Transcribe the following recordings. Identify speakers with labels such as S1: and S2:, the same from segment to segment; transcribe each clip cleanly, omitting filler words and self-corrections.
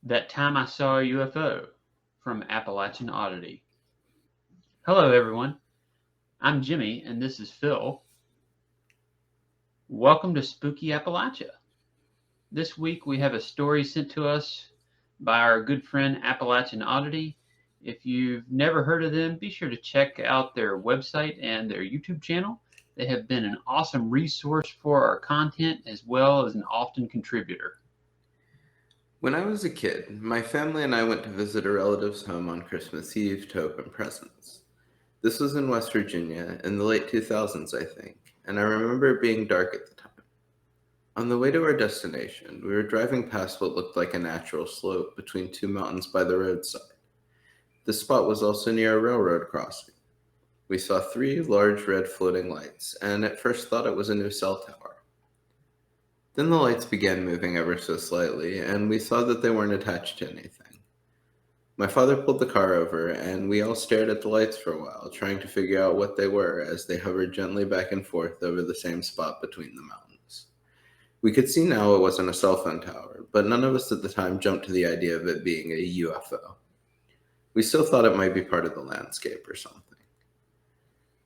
S1: That Time I Saw a UFO from Appalachian Oddity. Hello, everyone. I'm Jimmy, and this is Phil. Welcome to Spooky Appalachia. This week we have a story sent to us by our good friend Appalachian Oddity. If you've never heard of them, be sure to check out their website and their YouTube channel. They have been an awesome resource for our content as well as an often contributor.
S2: When I was a kid, my family and I went to visit a relative's home on Christmas Eve to open presents. This was in West Virginia in the late 2000s, I think, and I remember it being dark at the time. On the way to our destination, we were driving past what looked like a natural slope between two mountains by the roadside. This spot was also near a railroad crossing. We saw three large red floating lights, and at first thought it was a new cell tower. Then the lights began moving ever so slightly, and we saw that they weren't attached to anything. My father pulled the car over, and we all stared at the lights for a while, trying to figure out what they were as they hovered gently back and forth over the same spot between the mountains. We could see now it wasn't a cell phone tower, but none of us at the time jumped to the idea of it being a UFO. We still thought it might be part of the landscape or something.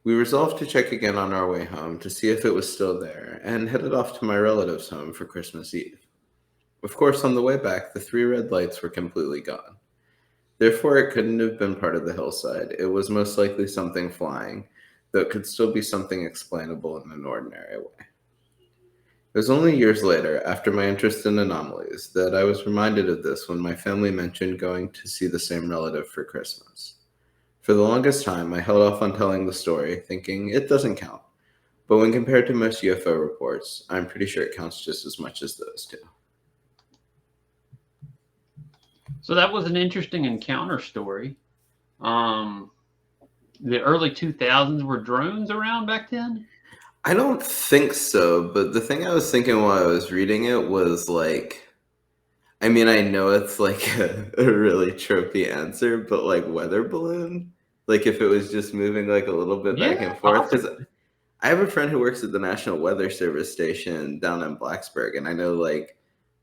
S2: We resolved to check again on our way home to see if it was still there, and headed off to my relative's home for Christmas Eve. Of course, on the way back, the three red lights were completely gone. Therefore, it couldn't have been part of the hillside. It was most likely something flying, though it could still be something explainable in an ordinary way. It was only years later, after my interest in anomalies, that I was reminded of this when my family mentioned going to see the same relative for Christmas. For the longest time, I held off on telling the story, thinking it doesn't count. But when compared to most UFO reports, I'm pretty sure it counts just as much as those two.
S1: So that was an interesting encounter story. The early 2000s, were drones around back then?
S2: I don't think so, but the thing I was thinking while I was reading it was like, I mean, I know it's like a really tropey answer, but like weather balloon? Like if it was just moving like a little bit back
S1: Yeah,
S2: and forth? Because
S1: possibly.
S2: I have a friend who works at the National Weather Service station down in Blacksburg, and I know like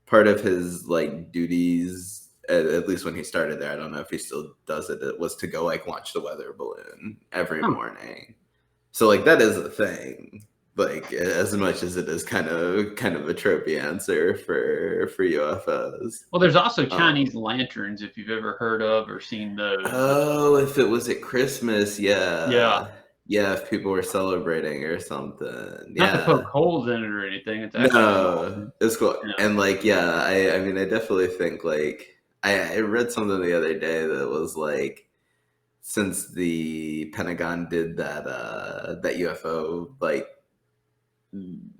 S2: part of his like duties, at least when he started there, I don't know if he still does it, it was to go like watch the weather balloon every
S1: Huh.
S2: morning. So like that is a thing. Like as much as it is kind of a tropey answer for UFOs.
S1: Well, there's also
S2: Um,
S1: Chinese lanterns, if you've ever heard of or seen those.
S2: oh, if it was at Christmas,
S1: Yeah,
S2: yeah. Yeah, if people were celebrating or something.
S1: not to poke
S2: Yeah.
S1: holes in it or anything. It's actually
S2: No,
S1: awesome.
S2: it's cool.
S1: You know.
S2: And like, yeah, I mean, I definitely think like I read something the other day that was like, since the Pentagon did that UFO like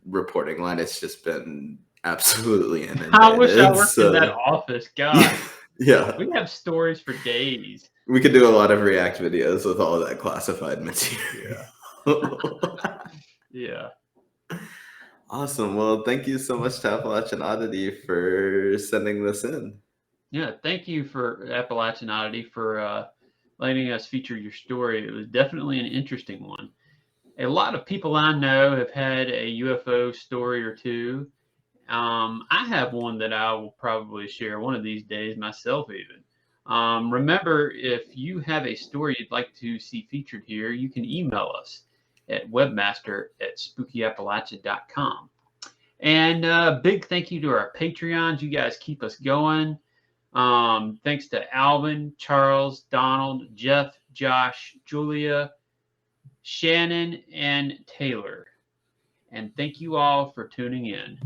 S2: reporting line, it's just been absolutely
S1: I wish I
S2: inundated.
S1: worked in that
S2: So
S1: office. God,
S2: yeah,
S1: we have stories for days.
S2: we could do a lot of react videos with all of that classified material.
S1: Yeah. Yeah.
S2: Awesome. Well, thank you so much to Appalachian Oddity for sending this in.
S1: Yeah. Thank you for Appalachian Oddity for letting us feature your story. It was definitely an interesting one. A lot of people I know have had a UFO story or two. I have one that I will probably share one of these days myself, even. Remember, if you have a story you'd like to see featured here, you can email us at webmaster@spookyappalachia.com. And big thank you to our Patreons. You guys keep us going. Thanks to Alvin, Charles, Donald, Jeff, Josh, Julia, Shannon, and Taylor. And thank you all for tuning in.